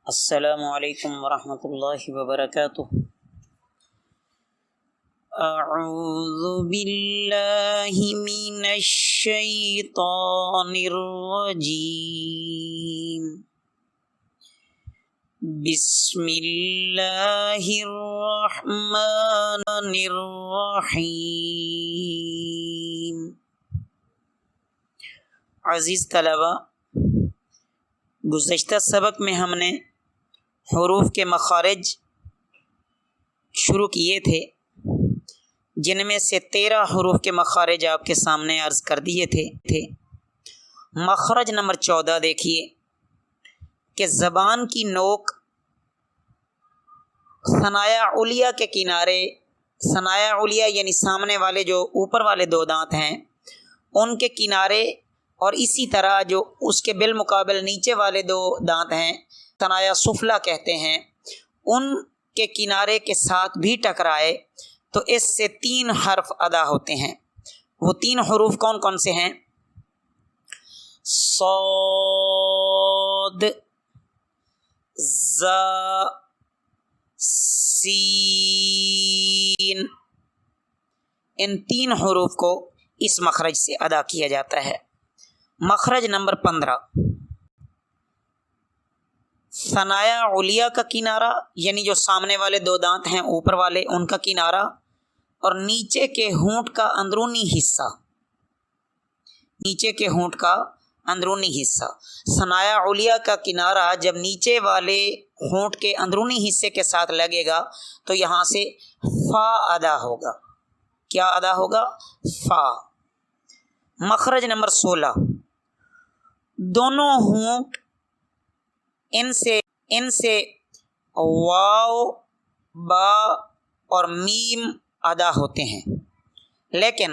السلام علیکم ورحمۃ اللہ وبرکاتہ۔ اعوذ باللہ من الشیطان الرجیم، بسم اللہ الرحمن الرحیم۔ عزیز طلبہ، گزشتہ سبق میں ہم نے حروف کے مخارج شروع کیے تھے، جن میں سے 13 حروف کے مخارج آپ کے سامنے عرض کر دیے تھے۔ مخرج نمبر 14 دیکھیے کہ زبان کی نوک ثنایا علیہ کے کنارے، ثنایا علیہ یعنی سامنے والے جو اوپر والے 2 دانت ہیں ان کے کنارے، اور اسی طرح جو اس کے بالمقابل نیچے والے 2 دانت ہیں ثنایا سفلی کہتے ہیں، ان کے کنارے کے ساتھ بھی ٹکرائے تو اس سے 3 حرف ادا ہوتے ہیں۔ وہ 3 حروف کون کون سے ہیں؟ صاد، زا، سین۔ ان 3 حروف کو اس مخرج سے ادا کیا جاتا ہے۔ مخرج نمبر 15، ثنایا علیہ کا کنارہ یعنی جو سامنے والے 2 دانت ہیں اوپر والے ان کا کنارہ، اور نیچے کے ہونٹ کا اندرونی حصہ، نیچے کے ہونٹ کا اندرونی حصہ۔ ثنایا علیہ کا کنارہ جب نیچے والے ہونٹ کے اندرونی حصے کے ساتھ لگے گا تو یہاں سے فا ادا ہوگا۔ کیا ادا ہوگا؟ فا۔ مخرج نمبر 16، دونوں ہونٹ ان سے واو، با اور میم ادا ہوتے ہیں، لیکن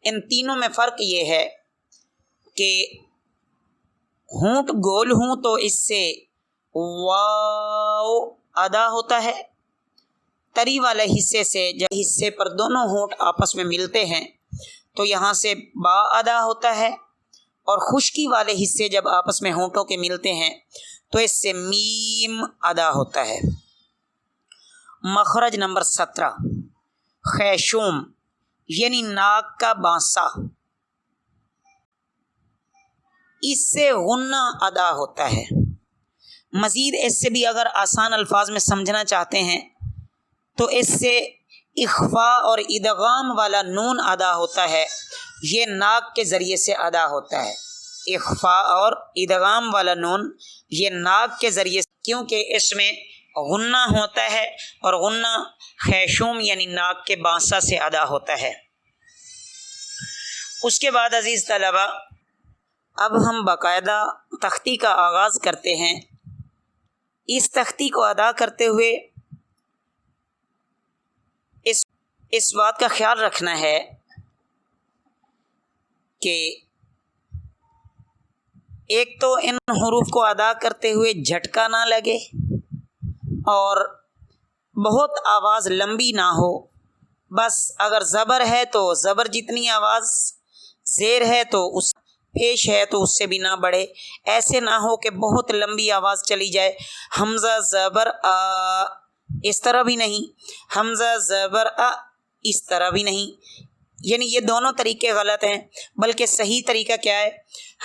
ان تینوں میں فرق یہ ہے کہ ہونٹ گول ہوں تو اس سے واو ادا ہوتا ہے، تری والے حصے سے جب حصے پر دونوں ہونٹ آپس میں ملتے ہیں تو یہاں سے با ادا ہوتا ہے، اور خشکی والے حصے جب آپس میں ہونٹوں کے ملتے ہیں تو اس سے میم ادا ہوتا ہے۔ مخرج نمبر 17، خیشوم یعنی ناک کا بانسا، اس سے غنہ ادا ہوتا ہے۔ مزید اس سے بھی اگر آسان الفاظ میں سمجھنا چاہتے ہیں تو اس سے اخفاء اور ادغام والا نون ادا ہوتا ہے، یہ ناک کے ذریعے سے ادا ہوتا ہے۔ اخفاء اور ادغام والا نون یہ ناک کے ذریعے سے، کیونکہ اس میں غنہ ہوتا ہے، اور غنہ خیشوم یعنی ناک کے بانسا سے ادا ہوتا ہے۔ اس کے بعد عزیز طلبہ، اب ہم باقاعدہ تختی کا آغاز کرتے ہیں۔ اس تختی کو ادا کرتے ہوئے اس بات کا خیال رکھنا ہے کہ ایک تو ان حروف کو ادا کرتے ہوئے جھٹکا نہ لگے، اور بہت آواز لمبی نہ ہو، بس اگر زبر ہے تو زبر جتنی آواز، زیر ہے تو اس پیش ہے تو اس سے بھی نہ بڑھے، ایسے نہ ہو کہ بہت لمبی آواز چلی جائے۔ حمزہ زبر آ اس طرح بھی نہیں، حمزہ زبر آ اس طرح بھی نہیں، یعنی یہ دونوں طریقے غلط ہیں، بلکہ صحیح طریقہ کیا ہے؟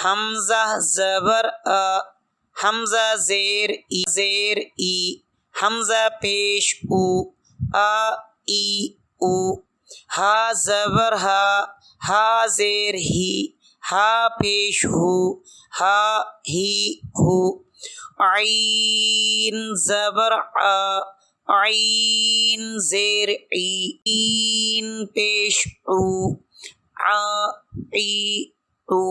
حمزہ زبر آ، حمزہ زیر ای، حمزہ پیش او، آ ای او، ہا زبر ہا زیر ہی، ہا پیش ہو، ہا ہی ہو، عین زبر آ، عین زیر ای، عین پیش او، آ ای او،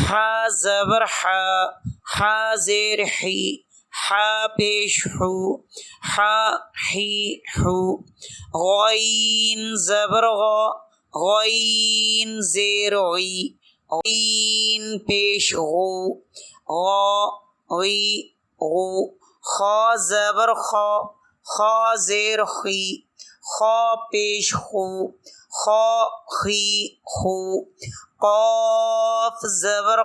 ہا زبر ہا زیر ہی، ہا پیش ہو، ہا ہی ہو، غین زبر غین زیر غی، غین پیش غو، غی غو، خا زبر خا زیر خی، خا پیش خو، خا خی خو، قاف زبر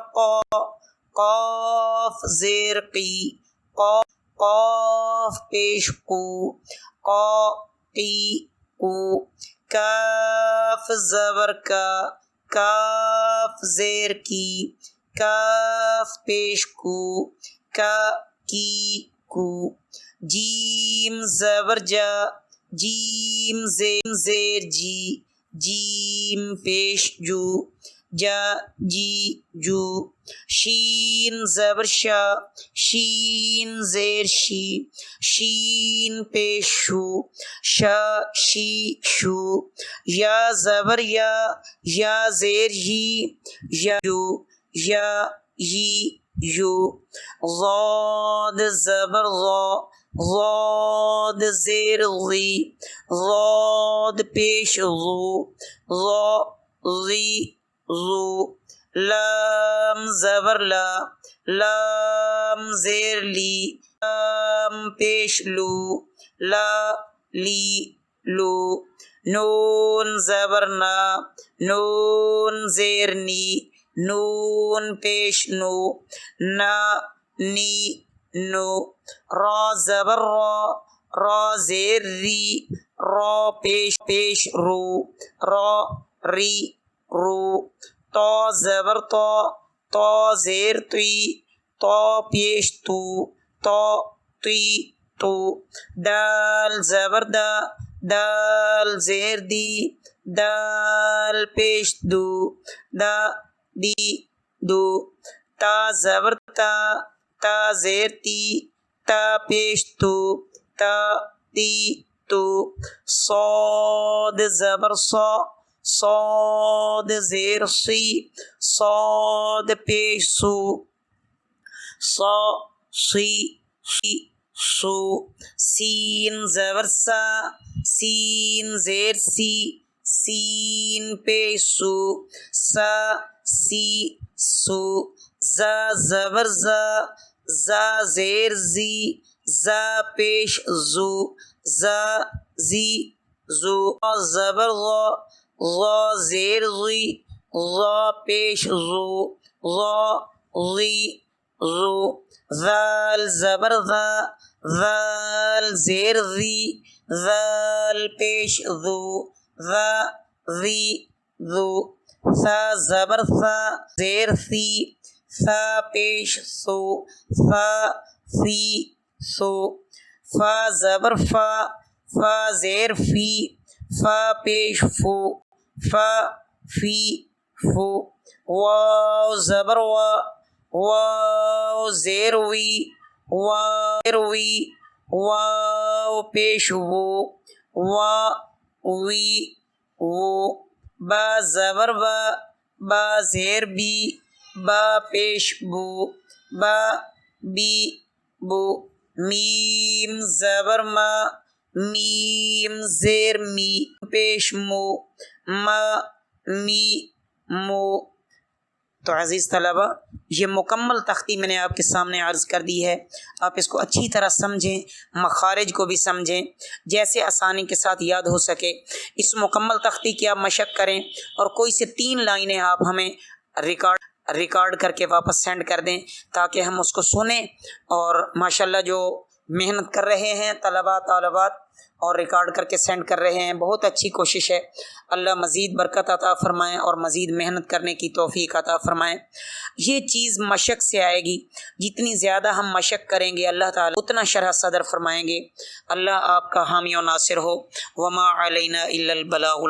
قاف زیر قی، قاف پیش قو قا قی قو کاف زبر کا کاف زیر کی کاف پیش کو کا کی کو جیم زبر جا جیم زیر جی جیم پیش جو جا جی جو شین زبر شا شین زیر شی شین پیش شو شا شی شو یا زبر یا زیر ہی یا جو یا یی یو ضاد زبر ضاد زیر غی ضاد پیش ضو ضی ضو لام زبر لا لام زیر لی لام پیش لو لا لی لو نون زبر نا نون زیر نی نون پیش نو نا نی نو را زبر را زیر ری را پیش رو را ری رو تا زبر تا زیر تی تا پیش تو تا تی تو دال زبر دال زیر دی دال پیش دو دا دی دو تا زبر تا زیر تی تا پیش تو تا تی تو صاد زبر صاد زیر سی صاد پیش سو صا سی سو سین زبر سا سین زیر سی سین پیش سو سا سی سو زا زبر زا زیر زی زا پیش زو زا زی زو زبر غا زیر غی غا پیش زو غا غی زو ذال زبر ذال زیر ذی ذال پیش ذو ذا ذی ذو ثا زبر ثا زیر ثی ثا پیش ثو ثا ثی ثو فا زبر فا زیر فی فا پیش فو فا فی فو واو زبر واو زیر وی واو پیش وو وا وی وو با زبر با زیر بی با پیش بو با بی بو میم زبر ما میم زیر می پیش مو ما می مو تو عزیز طلبہ یہ مکمل تختی میں نے آپ کے سامنے عرض کر دی ہے. آپ اس کو اچھی طرح سمجھیں, مخارج کو بھی سمجھیں, جیسے آسانی کے ساتھ یاد ہو سکے. اس مکمل تختی کی آپ مشق کریں اور کوئی سے 3 لائنیں آپ ہمیں ریکارڈ کر کے واپس سینڈ کر دیں تاکہ ہم اس کو سنیں. اور ماشاءاللہ جو محنت کر رہے ہیں طالبات اور ریکارڈ کر کے سینڈ کر رہے ہیں, بہت اچھی کوشش ہے. اللہ مزید برکت عطا فرمائیں اور مزید محنت کرنے کی توفیق عطا فرمائیں. یہ چیز مشق سے آئے گی. جتنی زیادہ ہم مشق کریں گے اللہ تعالیٰ اتنا شرح صدر فرمائیں گے. اللہ آپ کا حامی و ناصر ہو. وما علینا الا البلاغ.